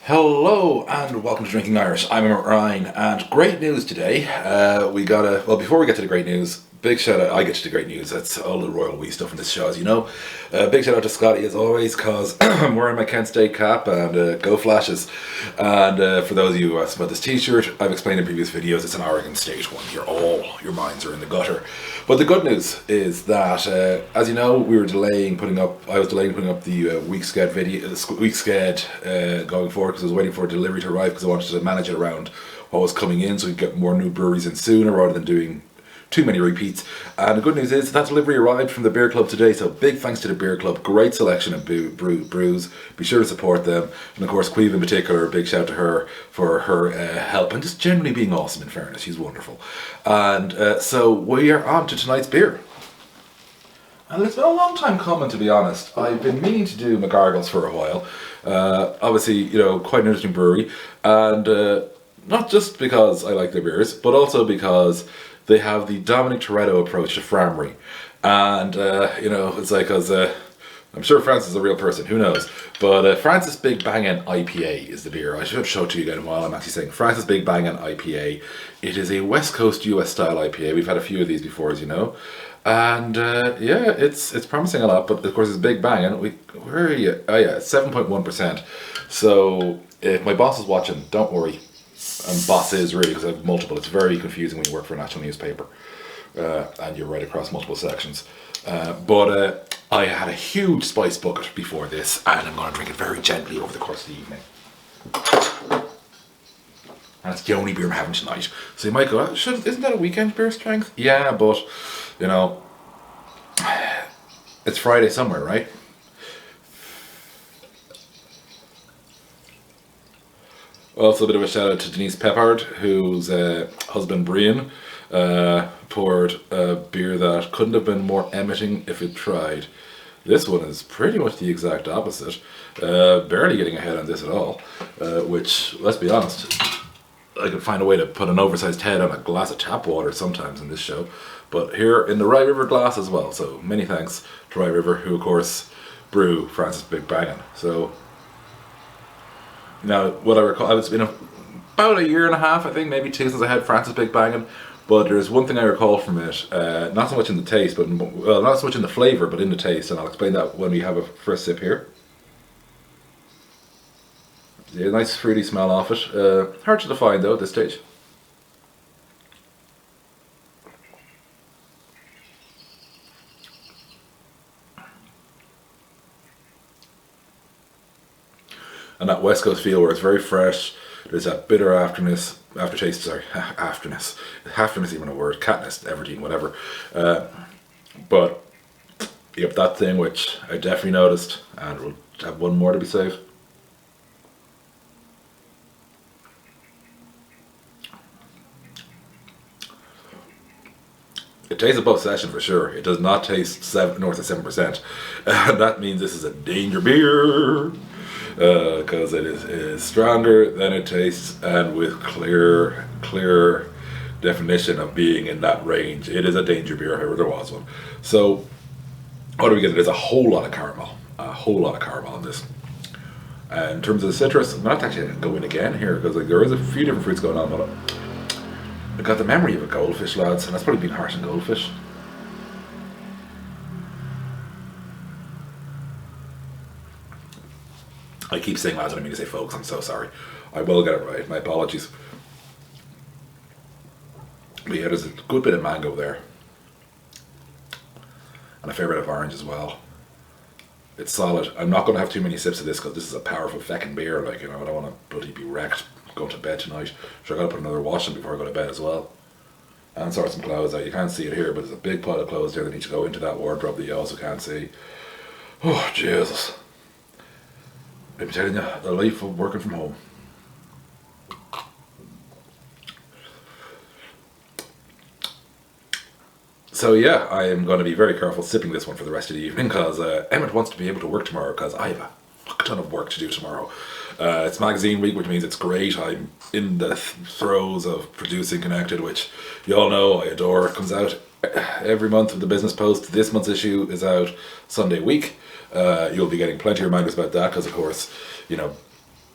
Hello and welcome to Drinking Irish. I'm Ryan, and great news today. Before we get to the great news, big shout out. I get to the great news. That's all the royal we stuff in this show, as you know. Big shout out to Scotty as always, because I'm wearing my Kent State cap and go Flashes. And for those of you who asked about this t-shirt, I've explained in previous videos, it's an Oregon State one. Your minds are in the gutter. But the good news is that, as you know, I was delaying putting up the week sched going forward, because I was waiting for a delivery to arrive, because I wanted to manage it around what was coming in so we could get more new breweries in sooner rather than doing too many repeats. And the good news is that delivery arrived from the beer club today, so big thanks to the beer club. Great selection of brews. Be sure to support them, and of course Queeve in particular, a big shout to her for her help and just generally being awesome. In fairness, she's wonderful. And so we are on to tonight's beer, and it's been a long time coming, to be honest. I've been meaning to do McGargle's for a while. Obviously, quite an interesting brewery, and not just because I like their beers, but also because they have the Dominic Toretto approach to farmery. And, it's like, I'm sure Francis is a real person, who knows. But Francis Big Bangin IPA is the beer. I should show it to you again while I'm actually saying Francis Big Bangin IPA. It is a West Coast US style IPA. We've had a few of these before, as you know. And it's promising a lot, but of course it's Big Bangin. Where are you? Oh yeah, 7.1%. So if my boss is watching, don't worry. And boss is really, because I have multiple. It's very confusing when you work for a national newspaper and you're right across multiple sections. But I had a huge spice bucket before this, and I'm going to drink it very gently over the course of the evening. And it's the only beer I'm having tonight. So you might go, isn't that a weekend beer strength? Yeah, but it's Friday somewhere, right? Also, a bit of a shout out to Denise Peppard, whose husband Brian poured a beer that couldn't have been more emitting if it tried. This one is pretty much the exact opposite. Barely getting ahead on this at all, which, let's be honest, I could find a way to put an oversized head on a glass of tap water sometimes in this show. But here in the Rye River glass as well, so many thanks to Rye River, who of course brew Francis Big Bangin. So now, what I recall, it's been about a year and a half, I think, maybe two, since I had Francis Big Bangin'. But there's one thing I recall from it, not so much in the taste, not so much in the flavour, but in the taste, and I'll explain that when we have a first sip here. Yeah, nice fruity smell off it. Hard to define though at this stage. And that West Coast feel where it's very fresh. There's that bitter aftertaste, aftertaste even a word, catness, Everdeen, whatever. But yep, that thing which I definitely noticed, and we'll have one more to be safe. It tastes above session for sure. It does not taste north of 7%. That means this is a danger beer, because it is stronger than it tastes, and with clear definition of being in that range. It is a danger beer, if ever there was one. So what do we get? There's a whole lot of caramel in this. In terms of the citrus, I'm not actually going to go in again here, because there is a few different fruits going on, but I got the memory of a goldfish, lads, and that's probably been harsh on goldfish. I keep saying lads, I don't mean to say folks, I'm so sorry. I will get it right, my apologies. But yeah, there's a good bit of mango there. And a fair bit of orange as well. It's solid. I'm not going to have too many sips of this, because this is a powerful feckin' beer. I don't want to bloody be wrecked going to bed tonight. Sure, I got to put another wash in before I go to bed as well. And sort some clothes out. You can't see it here, but there's a big pile of clothes there that need to go into that wardrobe that you also can't see. Oh, Jesus. I'm telling you, the life of working from home. So yeah, I am going to be very careful sipping this one for the rest of the evening, because Emmett wants to be able to work tomorrow, because I have a fuck ton of work to do tomorrow. It's magazine week, which means it's great. I'm in the throes of producing Connected, which you all know I adore. It comes out every month with the Business Post. This month's issue is out Sunday week. You'll be getting plenty of reminders about that, because of course,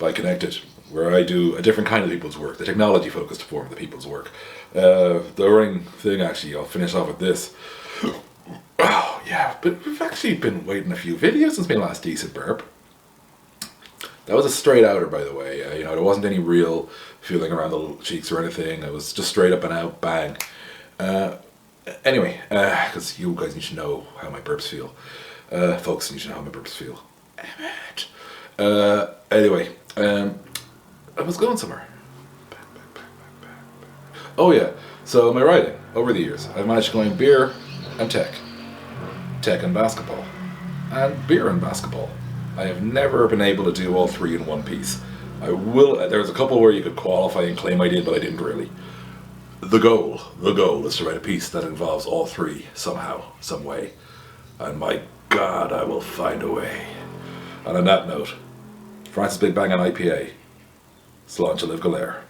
by Connected, where I do a different kind of people's work, the technology-focused form of the people's work. The running thing, actually, I'll finish off with this. Oh, yeah, but we've actually been waiting a few videos since my last decent burp. That was a straight outer, by the way. There wasn't any real feeling around the cheeks or anything. It was just straight up and out, bang. Anyway, because you guys need to know how my burps feel. Folks need to know how my burps feel. Anyway, I was going somewhere. Oh yeah, so my writing, over the years, I've managed to go in beer and tech and basketball, and beer and basketball. I have never been able to do all three in one piece. There's a couple where you could qualify and claim I did, but I didn't really. The goal is to write a piece that involves all three somehow, some way. And my God, I will find a way. And on that note, Francis Big Bangin IPA, Slán Liv Galéir.